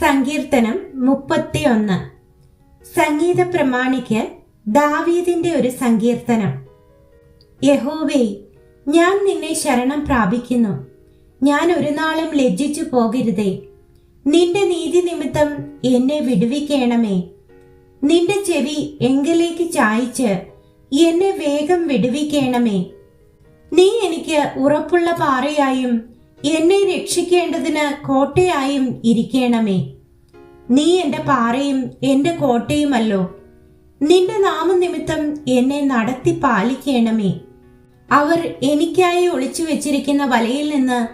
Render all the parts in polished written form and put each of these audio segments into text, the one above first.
സങ്കീർത്തനം 31. സംഗീത പ്രമാണിക്ക് ദാവീദിന്റെ ഒരു സങ്കീർത്തനം. യഹോവേ, ഞാൻ നിന്നെ ശരണം പ്രാപിക്കുന്നു. ഞാൻ ഒരു നാളും ലജ്ജിച്ചു പോകരുതേ. നിന്റെ നീതി നിമിത്തം എന്നെ വിടുവിക്കണമേ. നിന്റെ ചെവി എങ്കിലേക്ക് ചായ്ച്ച് എന്നെ വേഗം വിടുവിക്കണമേ. നീ എനിക്ക് ഉറപ്പുള്ള പാറയായും എന്നെ രക്ഷിക്കേണ്ടതിന് കോട്ടയായും ഇരിക്കണമേ. നീ എന്റെ പാറയും എന്റെ കോട്ടയുമല്ലോ. നിന്റെ നാമനിമിത്തം എന്നെ നടത്തി പാലിക്കണമേ. അവർ എനിക്കായി ഒളിച്ചു വെച്ചിരിക്കുന്ന വലയിൽ നിന്ന്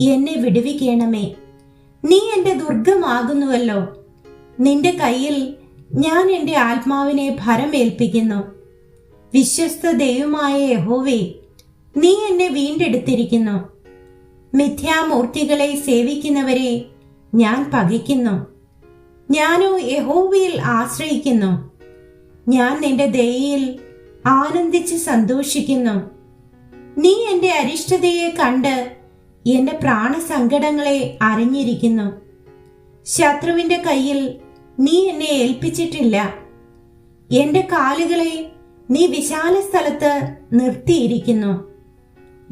എന്നെ വിടുവിക്കണമേ. നീ എന്റെ ദുർഗമാകുന്നുവല്ലോ. നിന്റെ കയ്യിൽ ഞാൻ എന്റെ ആത്മാവിനെ ഭരമേൽപ്പിക്കുന്നു. വിശ്വസ്ത ദൈവമായ യഹോവേ, നീ എന്നെ വീണ്ടെടുത്തിരിക്കുന്നു. മിഥ്യാമൂർത്തികളെ സേവിക്കുന്നവരെ ഞാൻ പകയ്ക്കുന്നു. ഞാനോ യഹോവയിൽ ആശ്രയിക്കുന്നു. ഞാൻ നിന്റെ ദയയിൽ ആനന്ദിച്ച് സന്തോഷിക്കുന്നു. നീ എന്റെ അരിഷ്ടതയെ കണ്ട് എന്റെ പ്രാണസങ്കടങ്ങളെ അറിഞ്ഞിരിക്കുന്നു. ശത്രുവിന്റെ കയ്യിൽ നീ എന്നെ ഏൽപ്പിച്ചിട്ടില്ല. എന്റെ കാലുകളെ നീ വിശാല സ്ഥലത്ത് നിർത്തിയിരിക്കുന്നു.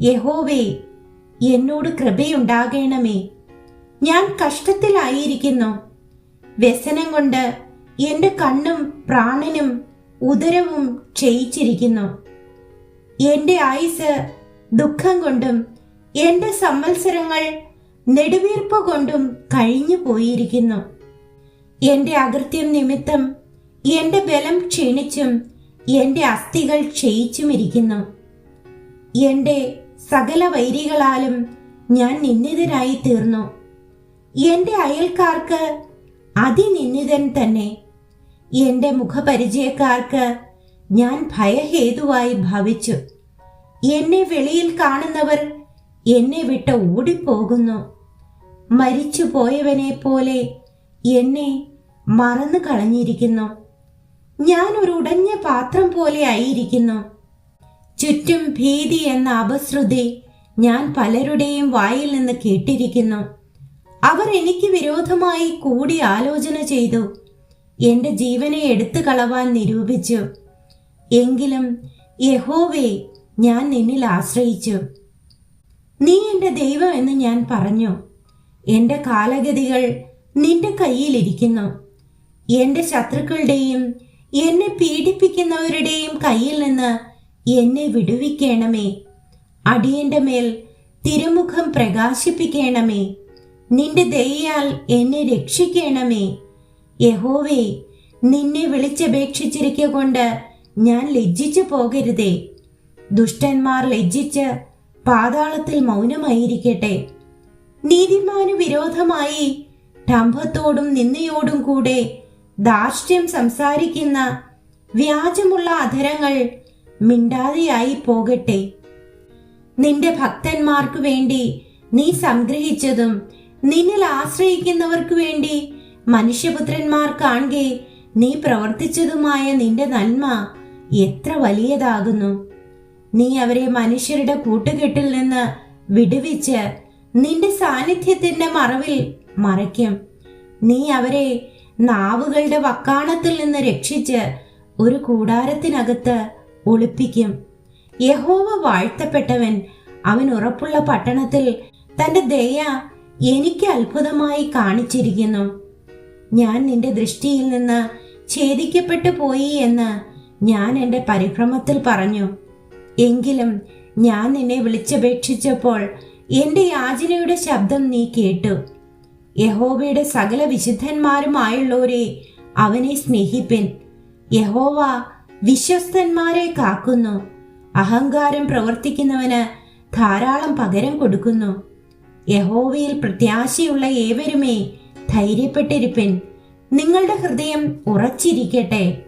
യഹോവേ, എന്നോട് കൃപയുണ്ടാകണമേ. ഞാൻ കഷ്ടത്തിലായിരിക്കുന്നു. വ്യസനം കൊണ്ട് എന്റെ കണ്ണും പ്രാണനും ഉദരവും ക്ഷയിച്ചിരിക്കുന്നു. എന്റെ ആയുസ് ദുഃഖം കൊണ്ടും എന്റെ സംവത്സരങ്ങൾ നെടുവീർപ്പ് കൊണ്ടും കഴിഞ്ഞു പോയിരിക്കുന്നു. എന്റെ അകൃത്യം നിമിത്തം എന്റെ ബലം ക്ഷീണിച്ചും എന്റെ അസ്ഥികൾ ക്ഷയിച്ചുമിരിക്കുന്നു. എന്റെ സകല വൈരികളാലും ഞാൻ നിന്ദിതനായി തീർന്നു. എന്റെ അയൽക്കാർക്ക് അതിനിന്ദിതൻ തന്നെ. എന്റെ മുഖപരിചയക്കാർക്ക് ഞാൻ ഭയഹേതുവായി ഭവിച്ചു. എന്നെ വെളിയിൽ കാണുന്നവർ എന്നെ വിട്ട് ഓടിപ്പോകുന്നു. മരിച്ചു പോയവനെ പോലെ എന്നെ മറന്നു കളഞ്ഞിരിക്കുന്നു. ഞാൻ ഒരു ഉടഞ്ഞ പാത്രം പോലെ ആയിരിക്കുന്നു. ചുറ്റും ഭീതി എന്ന അപശ്രുതി ഞാൻ പലരുടെയും വായിൽ നിന്ന് കേട്ടിരിക്കുന്നു. അവർ എനിക്ക് വിരോധമായി കൂടി ആലോചന ചെയ്തു. എന്റെ ജീവനെ എടുത്തു കളവാൻ നിരൂപിച്ചു. എങ്കിലും യഹോവേ, ഞാൻ നിന്നിൽ ആശ്രയിച്ചു. നീ എന്റെ ദൈവം എന്ന് ഞാൻ പറഞ്ഞു. എന്റെ കാലഗതികൾ നിന്റെ കയ്യിലിരിക്കുന്നു. എന്റെ ശത്രുക്കളുടെയും എന്നെ പീഡിപ്പിക്കുന്നവരുടെയും കയ്യിൽ നിന്ന് എന്നെ വിടുവിക്കണമേ. അടിയന്റെ മേൽ തിരുമുഖം പ്രകാശിപ്പിക്കണമേ. നിന്റെ ദയയാൽ എന്നെ രക്ഷിക്കണമേ. യഹോവേ, നിന്നെ വിളിച്ചപേക്ഷിച്ചിരിക്കൊണ്ട് ഞാൻ ലജ്ജിച്ചു പോകരുതേ. ദുഷ്ടന്മാർ ലജ്ജിച്ച് പാതാളത്തിൽ മൗനമായിരിക്കട്ടെ. നീതിമാനു വിരോധമായി ഡംഭത്തോടും നിന്ദയോടും കൂടെ ധാർഷ്ട്യം സംസാരിക്കുന്ന വ്യാജമുള്ള അധരങ്ങൾ മിണ്ടാതെയായി പോകട്ടെ. നിന്റെ ഭക്തന്മാർക്കു വേണ്ടി നീ സംഗ്രഹിച്ചതും നിന്നിൽ ആശ്രയിക്കുന്നവർക്കു വേണ്ടി മനുഷ്യപുത്രന്മാർ കാണെ നീ പ്രവർത്തിച്ചതുമായ നിന്റെ നന്മ എത്ര വലിയതാകുന്നു. നീ അവരെ മനുഷ്യരുടെ കൂട്ടുകെട്ടിൽ നിന്ന് വിടുവിച്ച് നിന്റെ സാന്നിധ്യത്തിന്റെ മറവിൽ മറയ്ക്കും. നീ അവരെ നാവുകളുടെ വക്കാണത്തിൽ നിന്ന് രക്ഷിച്ച് ഒരു കൂടാരത്തിനകത്ത് ഒളിപ്പിക്കും. യഹോവ വാഴ്ത്തപ്പെട്ടവൻ. അവൻ ഉറപ്പുള്ള പട്ടണത്തിൽ തന്റെ ദയ എനിക്ക് അത്ഭുതമായി കാണിച്ചിരിക്കുന്നു. ഞാൻ നിന്റെ ദൃഷ്ടിയിൽ നിന്ന് ഛേദിക്കപ്പെട്ടു പോയി എന്ന് ഞാൻ എന്റെ പരിഭ്രമത്തിൽ പറഞ്ഞു. എങ്കിലും ഞാൻ നിന്നെ വിളിച്ചപേക്ഷിച്ചപ്പോൾ എന്റെ യാചനയുടെ ശബ്ദം നീ കേട്ടു. യഹോവയുടെ സകല വിശുദ്ധന്മാരുമായുള്ളവരെ അവനെ സ്നേഹിപ്പിൻ. യഹോവ വിശ്വസ്തന്മാരെ കാക്കുന്നു. അഹങ്കാരം പ്രവർത്തിക്കുന്നവന് ധാരാളം പകരം കൊടുക്കുന്നു. യഹോവയിൽ പ്രത്യാശയുള്ള ഏവരുമേ ധൈര്യപ്പെട്ടിരിപ്പിൻ. നിങ്ങളുടെ ഹൃദയം ഉറച്ചിരിക്കട്ടെ.